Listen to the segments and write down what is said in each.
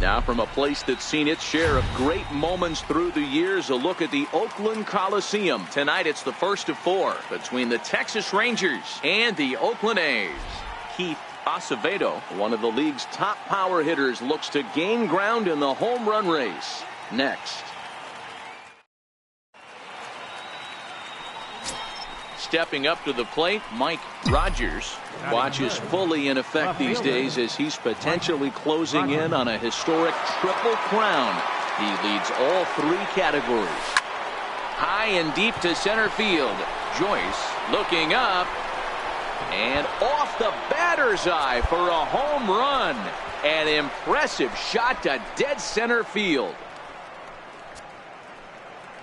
Now from a place that's seen its share of great moments through the years, a look at the Oakland Coliseum. Tonight it's the first of 4 between the Texas Rangers and the Oakland A's. Keith Acevedo, one of the league's top power hitters, looks to gain ground in the home run race. Next. Stepping up to the plate, Mike Rogers watches fully in effect these days as he's potentially closing in on a historic triple crown. He leads all 3 categories. High and deep to center field. Joyce looking up and off the batter's eye for a home run. An impressive shot to dead center field.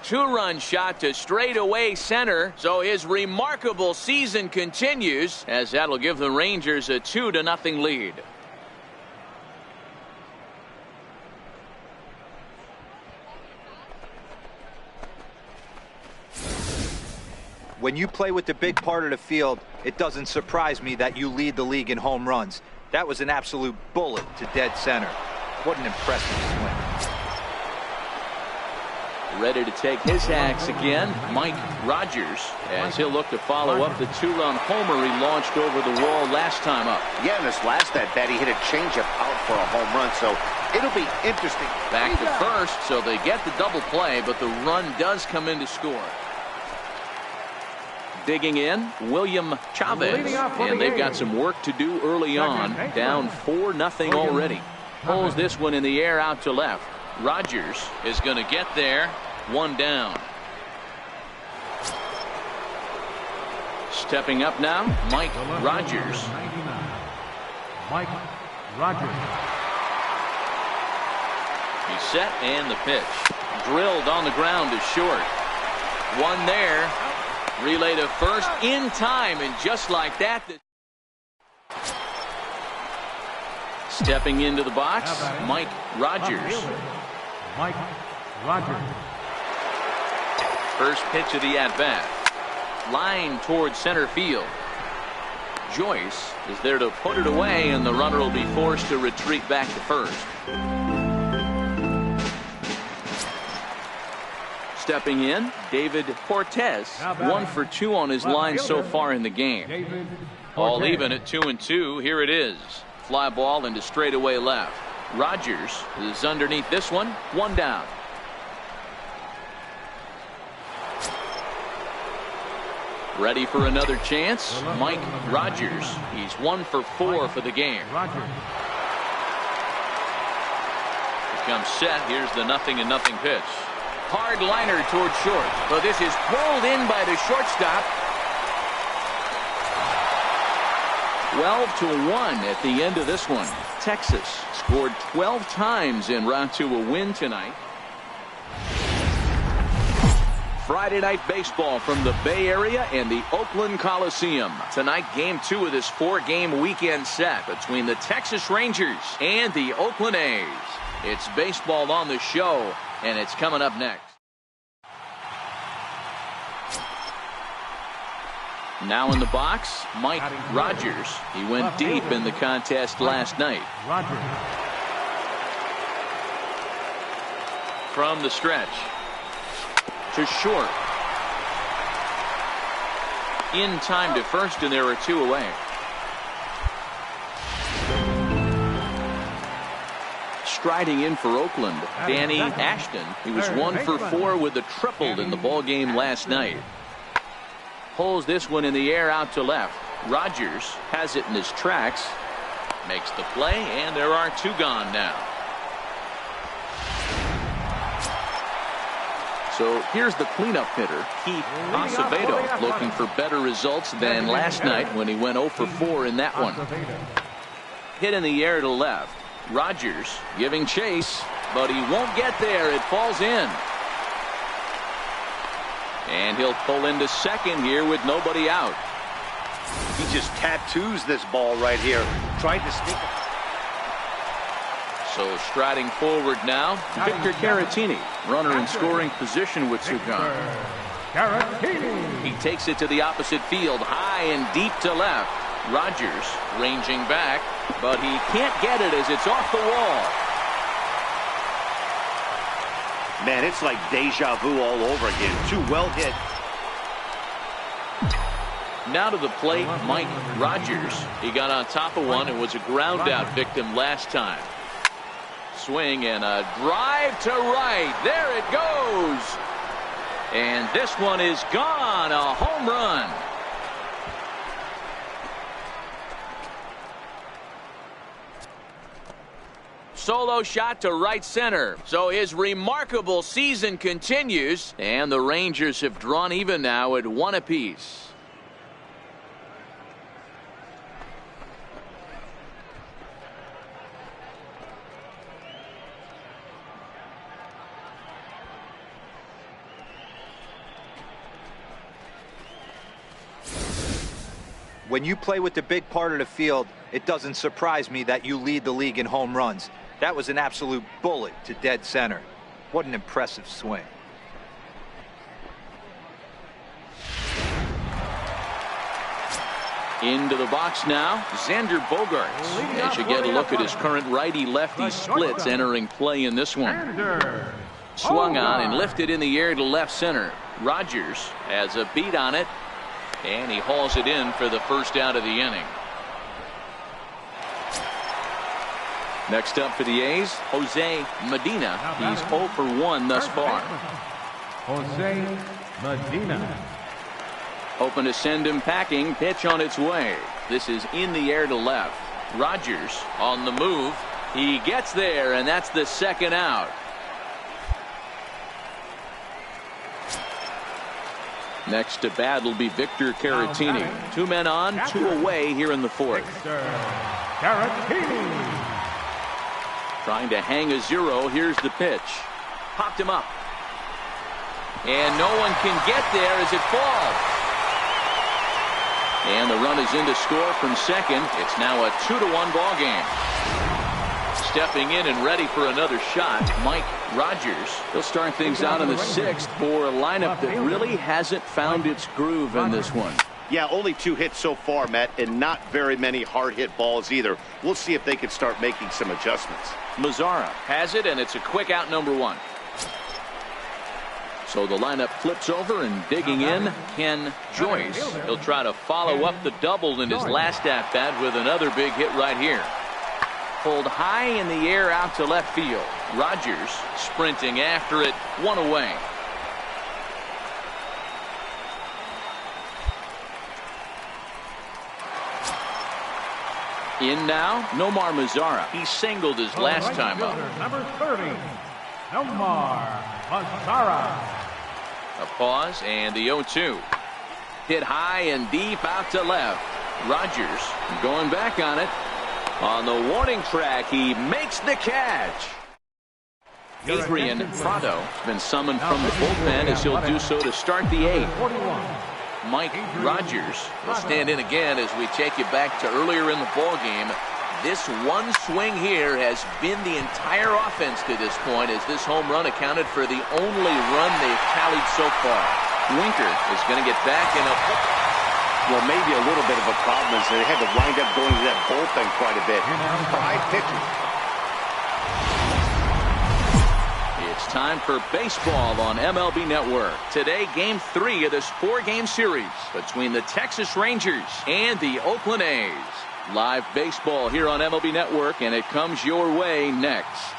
2-run shot to straightaway center, so his remarkable season continues as that'll give the Rangers a 2-0 lead. When you play with the big part of the field, it doesn't surprise me that you lead the league in home runs. That was an absolute bullet to dead center. What an impressive swing. Ready to take his axe again, Mike Rogers, as he'll look to follow up the 2-run homer he launched over the wall last time up. Yeah, in this last at-bat, he hit a changeup out for a home run, so it'll be interesting. Back to first, so they get the double play, but the run does come in to score. Digging in, William Chavez, and they've got some work to do early on, down 4-0 already. Pulls this one in the air out to left. Rogers is going to get there. 1 down. Stepping up now, Mike Rogers. Mike Rogers. He's set and the pitch. Drilled on the ground to short. 1 there. Relay to first in time, and just like that. Stepping into the box, Mike Rogers. Mike Rogers. First pitch of the at-bat. Line towards center field. Joyce is there to put it away, and the runner will be forced to retreat back to first. Stepping in, David Cortez. 1 for 2 on his line so far in the game. All even at 2-2. Here it is. Fly ball into straightaway left. Rogers is underneath this one. 1 down. Ready for another chance. Mike Rogers. He's 1 for 4 for the game. Becomes set. Here's the 0-0 pitch. Hard liner toward short, but this is pulled in by the shortstop. 12-1 at the end of this one. Texas scored 12 times en route to a win tonight. Friday night baseball from the Bay Area and the Oakland Coliseum. Tonight, game 2 of this 4-game weekend set between the Texas Rangers and the Oakland A's. It's baseball on the show, and it's coming up next. Now in the box, Mike Rogers. He went deep in the contest last night. From the stretch to short. In time to first, and there are 2 away. Striding in for Oakland, Danny Ashton. He was 1 for 4 with a triple in the ball game last night. Pulls this one in the air out to left. Rogers has it in his tracks. Makes the play, and there are 2 gone now. So here's the cleanup hitter, Keith Acevedo, looking for better results than last night when he went 0 for 4 in that one. Hit in the air to left. Rogers giving chase, but he won't get there. It falls in. And he'll pull into second here with nobody out. He just tattoos this ball right here. Tried to sneak it. So striding forward now, Victor Caratini, runner in scoring position with 2 gone. He takes it to the opposite field, high and deep to left. Rogers ranging back, but he can't get it as it's off the wall. Man, it's like deja vu all over again. Too well hit. Now to the plate, Mike Rogers. He got on top of one and was a ground out victim last time. Swing and a drive to right. There it goes. And this one is gone. A home run. Solo shot to right center. So his remarkable season continues, and the Rangers have drawn even now at 1 apiece. When you play with the big part of the field, it doesn't surprise me that you lead the league in home runs. That was an absolute bullet to dead center. What an impressive swing. Into the box now, Xander Bogaerts. As you get a look at his current righty-lefty splits entering play in this one. Swung on and lifted in the air to left center. Rogers has a beat on it, and he hauls it in for the first out of the inning. Next up for the A's, Jose Medina. He's 0 for 1 thus far. Jose Medina. Hoping to send him packing. Pitch on its way. This is in the air to left. Rogers on the move. He gets there, and that's the second out. Next to bat will be Victor Caratini. 2 men on, 2 away here in the 4th. Caratini. Trying to hang a 0. Here's the pitch. Popped him up. And no one can get there as it falls. And the run is in to score from second. It's now a 2-1 ball game. Stepping in and ready for another shot, Mike Rogers. He'll start things out in the 6th for a lineup that really hasn't found its groove in this one. Yeah, only 2 hits so far, Matt, and not very many hard hit balls either. We'll see if they can start making some adjustments. Mazzara has it, and it's a quick out, number 1. So the lineup flips over, and digging in, Ken Joyce. He'll try to follow up the double in his last at bat with another big hit right here. Pulled high in the air out to left field. Rogers sprinting after it, 1 away. In now, Nomar Mazzara. He singled his last time up. Number 30, Nomar Mazzara. A pause and the 0-2. Hit high and deep out to left. Rogers going back on it. On the warning track, he makes the catch. Adrian Prado has been summoned from the bullpen as he'll do so to start the 8th. Mike Rogers will stand in again as we take you back to earlier in the ball game. This one swing here has been the entire offense to this point, as this home run accounted for the only run they've tallied so far. Winker is going to get back in a... Well, maybe a little bit of a problem is they had to wind up going to that bullpen quite a bit. 5 pitches. It's time for baseball on MLB Network. Today, Game 3 of this 4-game series between the Texas Rangers and the Oakland A's. Live baseball here on MLB Network, and it comes your way next.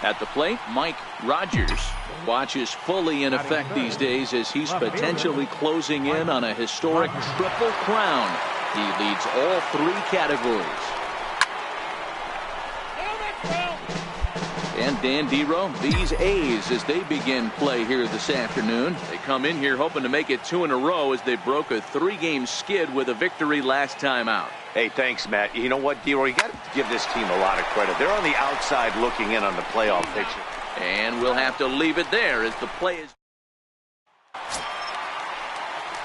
At the plate, Mike Rogers. Watch is fully in effect these days as he's potentially closing in on a historic triple crown. He leads all 3 categories. And Dan Dero, these A's as they begin play here this afternoon. They come in here hoping to make it 2 in a row as they broke a 3-game skid with a victory last time out. Hey, thanks, Matt. You know what, Dero? You got to give this team a lot of credit. They're on the outside looking in on the playoff picture. And we'll have to leave it there as the play is.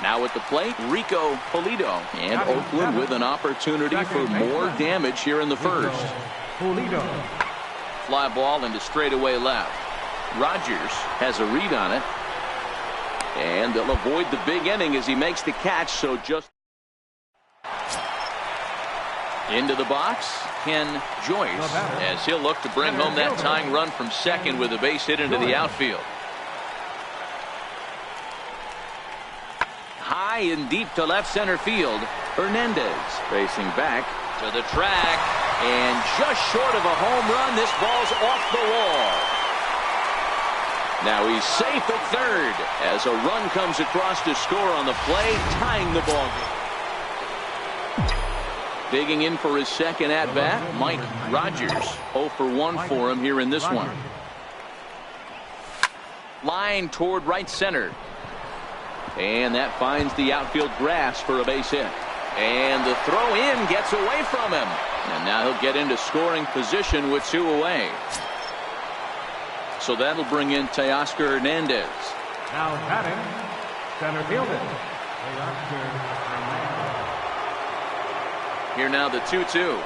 Now at the plate, Rico Pulido. And Oakland with an opportunity for more damage here in the 1st. Fly ball into straightaway left. Rogers has a read on it. And they'll avoid the big inning as he makes the catch. So just into the box, Ken Joyce, as he'll look to bring home that tying run from second with a base hit into the outfield. High and deep to left center field. Hernandez racing back to the track, and just short of a home run. This ball's off the wall. Now he's safe at third as a run comes across to score on the play, tying the ball game. Digging in for his second at-bat, Mike Rogers. 0 for 1 for him here in this one. Line toward right center. And that finds the outfield grass for a base hit. And the throw in gets away from him. And now he'll get into scoring position with 2 away. So that'll bring in Teoscar Hernandez. Now batting, center fielder, Teoscar Hernandez. Here now the 2-2.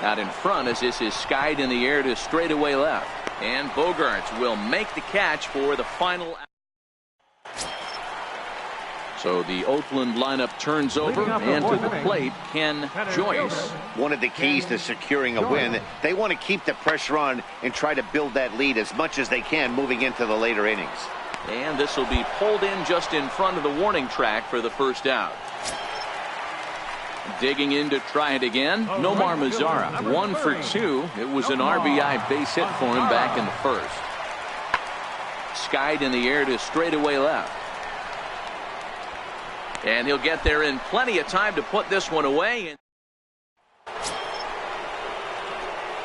Out in front as this is skied in the air to straightaway left. And Bogaerts will make the catch for the final. So the Oakland lineup turns over, and to the plate, Ken Joyce. One of the keys to securing a win, they want to keep the pressure on and try to build that lead as much as they can moving into the later innings. And this will be pulled in just in front of the warning track for the first out. Digging in to try it again, Nomar Mazara, 1 for 2. It was an RBI base hit for him back in the first. Skied in the air to straightaway left. And he'll get there in plenty of time to put this one away.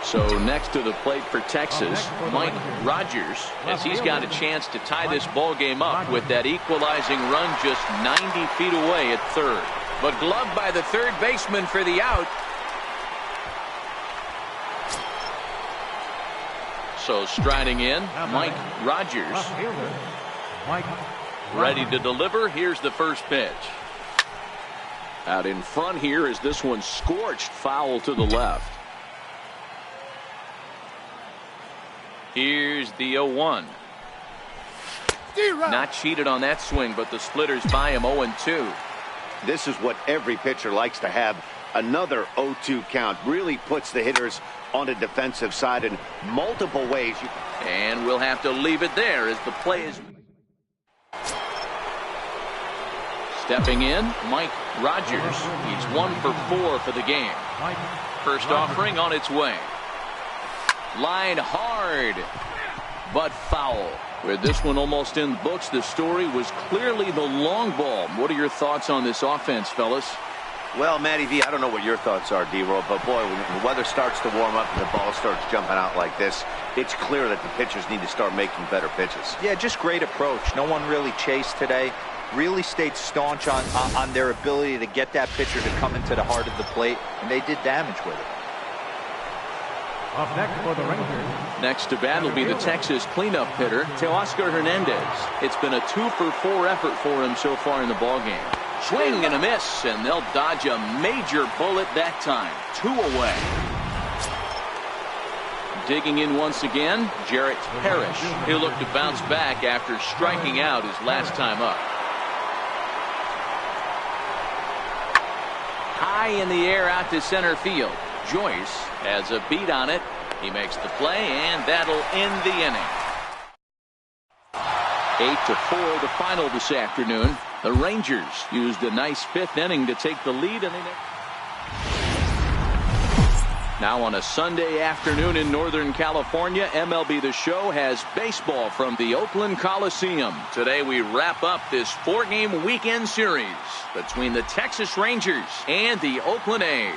So next to the plate for Texas, Mike Rogers, as he's got a chance to tie this ball game up with that equalizing run just 90 feet away at third. But gloved by the third baseman for the out. So striding in, Mike Rogers. Ready to deliver. Here's the first pitch. Out in front here is this one scorched foul to the left. Here's the 0-1. Not cheated on that swing, but the splitters by him 0-2. This is what every pitcher likes to have. Another 0-2 count really puts the hitters on the defensive side in multiple ways. And we'll have to leave it there as the play is. Stepping in, Mike Rogers. He's 1 for 4 for the game. First offering on its way. Line hard, but foul. With this one almost in the books, the story was clearly the long ball. What are your thoughts on this offense, fellas? Well, Matty V, I don't know what your thoughts are, D-Roll, but boy, when the weather starts to warm up and the ball starts jumping out like this, it's clear that the pitchers need to start making better pitches. Yeah, just great approach. No one really chased today. Really stayed staunch on their ability to get that pitcher to come into the heart of the plate, and they did damage with it. Up next for the Rangers. Next to bat will be the Texas cleanup hitter, Teoscar Hernandez. It's been a 2 for 4 effort for him so far in the ballgame. Swing and a miss, and they'll dodge a major bullet that time. 2 away. Digging in once again, Jarrett Parrish. He'll look to bounce back after striking out his last time up. High in the air out to center field. Joyce has a beat on it. He makes the play, and that'll end the inning. 8-4 the final this afternoon. The Rangers used a nice 5th inning to take the lead, and now on a Sunday afternoon in Northern California, MLB The Show has baseball from the Oakland Coliseum. Today we wrap up this 4-game weekend series between the Texas Rangers and the Oakland A's.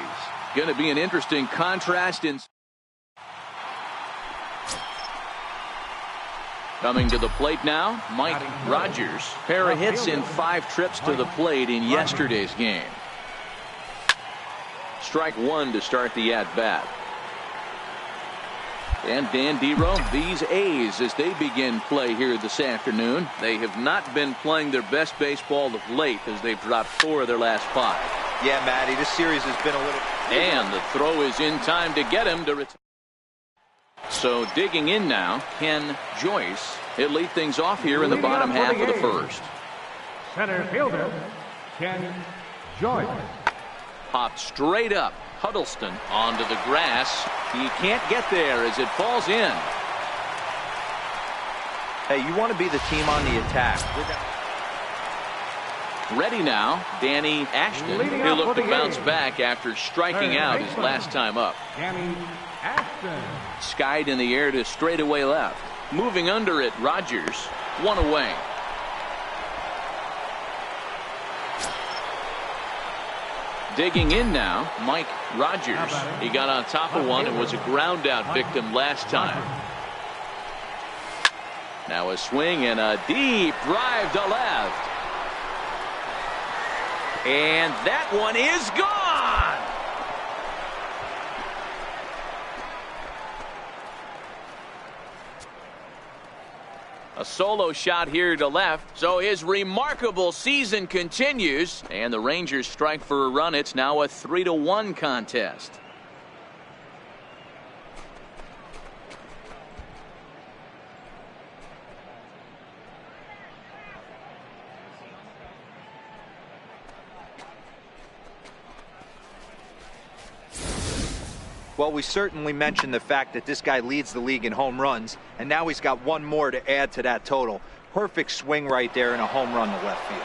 Going to be an interesting contrast in. Coming to the plate now, Mike Rogers. Pair of hits in 5 trips to the plate in yesterday's game. Strike 1 to start the at-bat. And Dan Dero, these A's, as they begin play here this afternoon, they have not been playing their best baseball of late as they've dropped 4 of their last 5. Yeah, Matty, this series has been a little. And the throw is in time to get him to retire. So digging in now, Ken Joyce. He'll lead things off here in the bottom half of the first. Center fielder, Ken Joy. Popped straight up. Huddleston onto the grass. He can't get there as it falls in. Hey, you want to be the team on the attack. Ready now, Danny Ashton. He'll look to bounce back after striking out his last time up. Danny Ashton. Skied in the air to straightaway left. Moving under it, Rogers. One away. Digging in now, Mike Rogers. He got on top of one and was a ground out victim last time. Now a swing and a deep drive to left. And that one is gone. A solo shot here to left. So his remarkable season continues. And the Rangers strike for a run. It's now a 3-1 contest. Well, we certainly mentioned the fact that this guy leads the league in home runs, and now he's got one more to add to that total. Perfect swing right there and a home run to left field.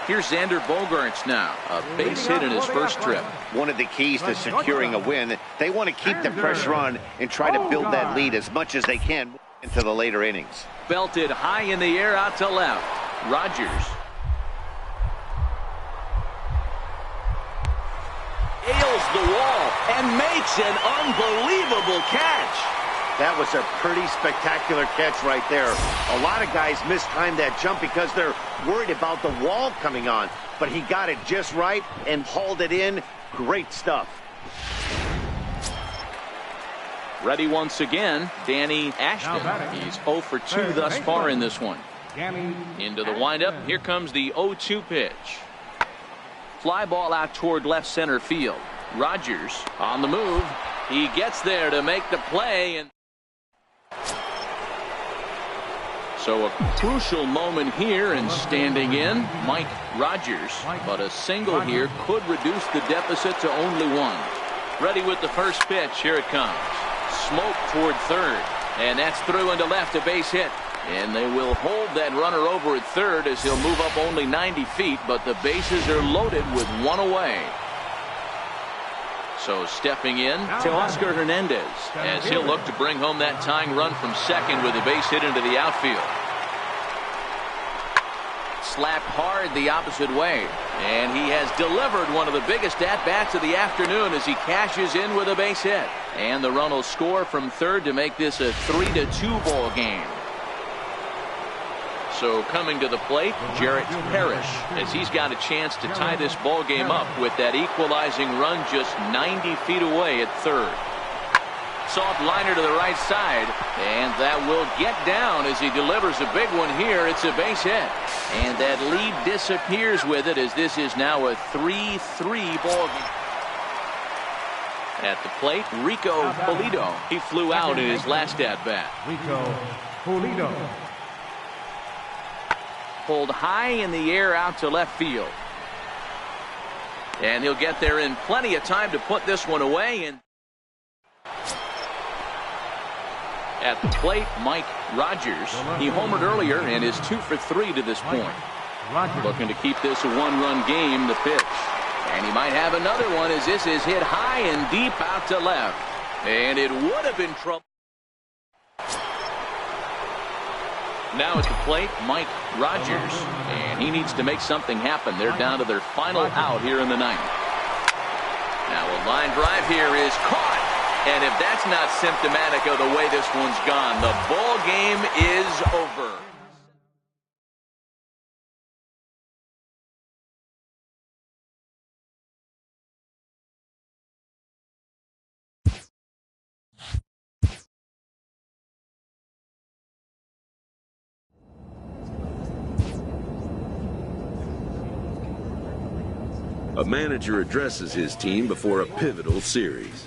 Here's Xander Bogaerts now. A base hit in his first trip. One of the keys to securing a win, they want to keep the pressure on and try to build that lead as much as they can into the later innings. Belted high in the air out to left. Rogers. Nails the wall and makes an unbelievable catch. That was a pretty spectacular catch right there. A lot of guys mistime that jump because they're worried about the wall coming on. But he got it just right and hauled it in. Great stuff. Ready once again, Danny Ashton. He's 0 for 2 thus far in this one. Into the windup. Here comes the 0-2 pitch. Fly ball out toward left center field. Rogers on the move. He gets there to make the play. And so a crucial moment here, and standing in, Mike Rogers. But a single here could reduce the deficit to only one. Ready with the first pitch. Here it comes. Smoke toward third. And that's through into left, a base hit. And they will hold that runner over at third as he'll move up only 90 feet, but the bases are loaded with one away. So stepping in to Oscar Hernandez as he'll look to bring home that tying run from second with a base hit into the outfield. Slapped hard the opposite way, and he has delivered one of the biggest at-bats of the afternoon as he cashes in with a base hit. And the run will score from third to make this a 3-2 ball game. So coming to the plate, Jarrett Parrish, as he's got a chance to tie this ball game up with that equalizing run just 90 feet away at third. Soft liner to the right side, and that will get down as he delivers a big one here. It's a base hit, and that lead disappears with it as this is now a 3-3 ball game. At the plate, Rico Pulido. He flew out in his last at-bat. Rico Pulido. Pulled high in the air out to left field. And he'll get there in plenty of time to put this one away. And at the plate, Mike Rogers. He homered earlier and is 2 for 3 to this point. Looking to keep this a one-run game, the pitch. And he might have another one as this is hit high and deep out to left. And it would have been trouble. Now at the plate, Mike Rogers, and he needs to make something happen. They're down to their final out here in the ninth. Now a line drive here is caught, and if that's not symptomatic of the way this one's gone, the ball game is over. A manager addresses his team before a pivotal series.